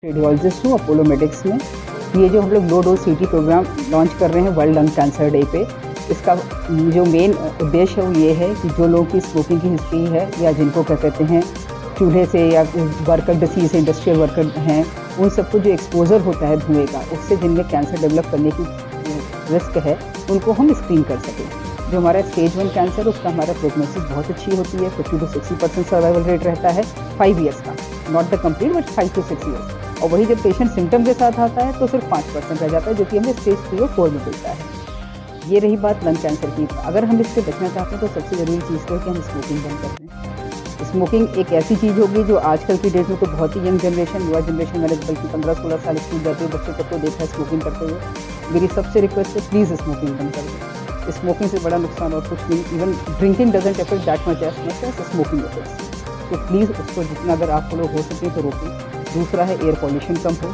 Radiologist हूँ Apollo medics में। ये जो हम लोग लो डोज सीटी प्रोग्राम लॉन्च कर रहे हैं वर्ल्ड लंग कैंसर डे पे, इसका जो मेन उद्देश्य है वो ये है कि जो लोगों की स्मोकिंग की हिस्ट्री है या जिनको क्या कहते हैं चूल्हे से या वर्कर डिसीज इंडस्ट्रियल वर्कर हैं, उन सबको जो एक्सपोजर होता है धुएँ का, उससे जिनमें कैंसर डेवलप करने की रिस्क है उनको हम स्क्रीन कर सकें। जो हमारा स्टेज 1 कैंसर उसका हमारा प्रोग्नोसिस बहुत अच्छी होती है, 50 to 60% सर्वाइवल रेट रहता है 5 ईयर्स का, not the complete but 5 to 6 years. और वही जब पेशेंट सिम्टम के साथ आता है तो सिर्फ 5% रह जाता है, जो कि हमें स्टेज 3 और 4 में मिलता है। ये रही बात लंग कैंसर की। अगर हम इससे बचना चाहते हैं तो सबसे ज़रूरी चीज़ तो है कि हम स्मोकिंग बंद कर दें। स्मोकिंग एक ऐसी चीज़ होगी जो आजकल की डेट में तो बहुत ही यंग जनरेशन, युवा जनरेशन, मैंने बल्कि 15-16 साल स्कूल जाते हुए बच्चों तक को देखा है स्मोकिंग करते हुए। मेरी सबसे रिक्वेस्ट है प्लीज़ स्मोकिंग बंद कर दें। स्मोकिंग से बड़ा नुकसान और कुछ नहीं, even drinking doesn't affect that much as smoking affects. तो प्लीज़ उसको जितना अगर आप लोग हो सके तो रोकें। दूसरा है एयर पॉल्यूशन कम हो।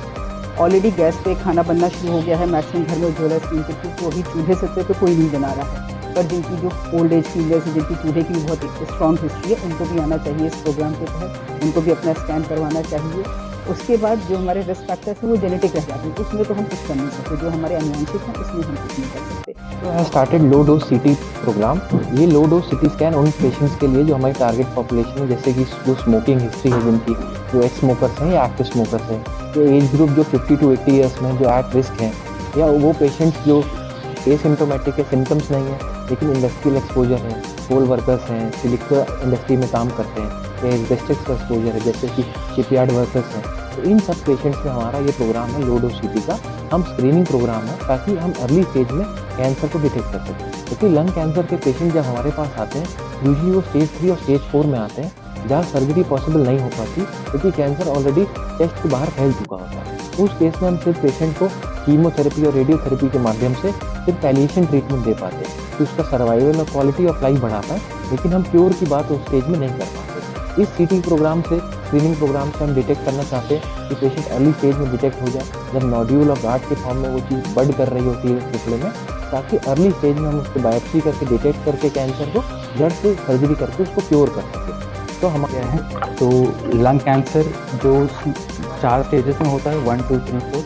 ऑलरेडी गैस पे खाना बनना शुरू हो गया है, मैक्सिमम घर में उज्ज्वला स्कीम के थ्रू, तो अभी चूल्हे से तो कोई नहीं बना रहा है, पर जिनकी जो ओल्ड एज फीमेल्स है, जिनकी चूल्हे की बहुत स्ट्रॉन्ग हिस्ट्री है, उनको भी आना चाहिए इस प्रोग्राम के तहत, उनको भी अपना स्कैन करवाना चाहिए। उसके बाद जो हमारे रिस्क फैक्टर्स हैं वो जेनेटिक रह जाते हैं, उसमें तो हम कुछ कर नहीं सकते, जो हमारे अनुवांशिक हैं उसमें हम कुछ नहीं कर सकते। तो आई स्टार्टेड लो डोज सीटी प्रोग्राम। ये लो डोज सीटी स्कैन उन पेशेंट्स के लिए जो हमारी टारगेट पॉपुलेशन है, जैसे कि जो स्मोकिंग हिस्ट्री है जिनकी, जो एक्स स्मोकर्स हैं या एक्टिव स्मोकर्स हैं, जो एज ग्रुप जो 50 to 80 ईयर्स में जो एट रिस्क हैं, या वो पेशेंट्स जो एसिम्टोमेटिक है, सिम्टम्स नहीं है लेकिन इंडस्ट्रियल एक्सपोजर है, कोल वर्कर्स हैं, सिलिकॉन इंडस्ट्री में काम करते हैं, या एस्बेस्टस का एक्सपोजर है जैसे कि शिपयार्ड वर्कर्स हैं, तो इन सब पेशेंट्स में हमारा ये प्रोग्राम है लो डोज सीटी का। हम स्क्रीनिंग प्रोग्राम है ताकि हम अर्ली स्टेज में कैंसर को डिटेक्ट कर सकें, क्योंकि लंग कैंसर के पेशेंट जब हमारे पास आते हैं यूजुअली वो स्टेज 3 और स्टेज 4 में आते हैं, जहाँ सर्जरी पॉसिबल नहीं हो पाती क्योंकि कैंसर ऑलरेडी चेस्ट के बाहर फैल चुका होता है। उस केस में हम सिर्फ पेशेंट को कीमोथेरेपी और रेडियोथेरेपी के माध्यम से सिर्फ पैलिएशन ट्रीटमेंट दे पाते हैं कि उसका सर्वाइवल और क्वालिटी ऑफ लाइफ बढ़ा पाए, लेकिन हम क्योर की बात उस स्टेज में नहीं कर पाते। इस सीटी प्रोग्राम से, स्क्रीनिंग प्रोग्राम से हम डिटेक्ट करना चाहते हैं कि पेशेंट अर्ली स्टेज में डिटेक्ट हो जाए, जब नोड्यूल और गार्ड के फॉर्म में वो चीज़ बड कर रही होती है फेफड़े में, ताकि अर्ली स्टेज में हम उसको बायोप्सी करके डिटेक्ट करके कैंसर को जड़ से सर्जरी करके उसको क्योर कर सकें। तो हम क्या है, तो लंग कैंसर जो 4 स्टेजेस में होता है, 1, 2, 3, 4।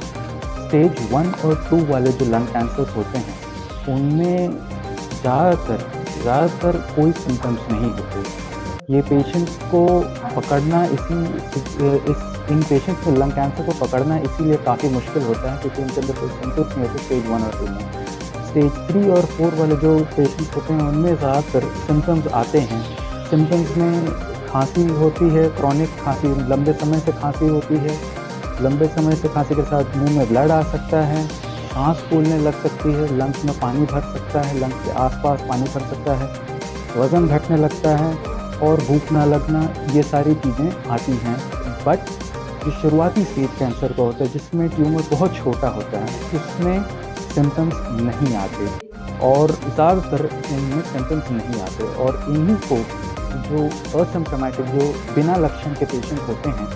स्टेज 1 और 2 वाले जो लंग कैंसर होते हैं उनमें ज़्यादातर कोई सिम्टम्स नहीं होते। ये पेशेंट्स को पकड़ना इन पेशेंट्स को लंग कैंसर को पकड़ना इसीलिए काफ़ी मुश्किल होता है क्योंकि उनके अंदर कोई सिम्टम्स नहीं होते स्टेज 1 और 2 में। स्टेज 3 और 4 वाले जो पेशेंट्स होते हैं उनमें ज़्यादातर सिम्टम्स आते हैं। सिम्टम्स में खांसी होती है, क्रॉनिक खांसी, लंबे समय से खांसी होती है, लंबे समय से खांसी के साथ मुंह में ब्लड आ सकता है, सांस फूलने लग सकती है, लंग्स में पानी भर सकता है, लंग्स के आसपास पानी भर सकता है, वज़न घटने लगता है और भूख ना लगना, ये सारी चीज़ें आती हैं। बट जो शुरुआती स्टेज कैंसर का होता है जिसमें ट्यूमर बहुत छोटा होता है, इसमें सिम्टम्स नहीं आते और ज़्यादातर इनमें सिम्टम्स नहीं आते, और इन्हीं को जो असिम्प्टोमेटिक, जो बिना लक्षण के पेशेंट होते हैं,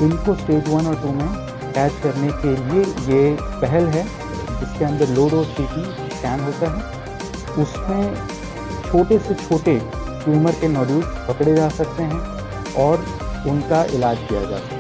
इनको स्टेज 1 और 2 में कैच करने के लिए ये पहल है जिसके अंदर लो डोज सीटी स्कैन होता है। उसमें छोटे से छोटे ट्यूमर के नोड्यूल्स पकड़े जा सकते हैं और उनका इलाज किया जा सकता है।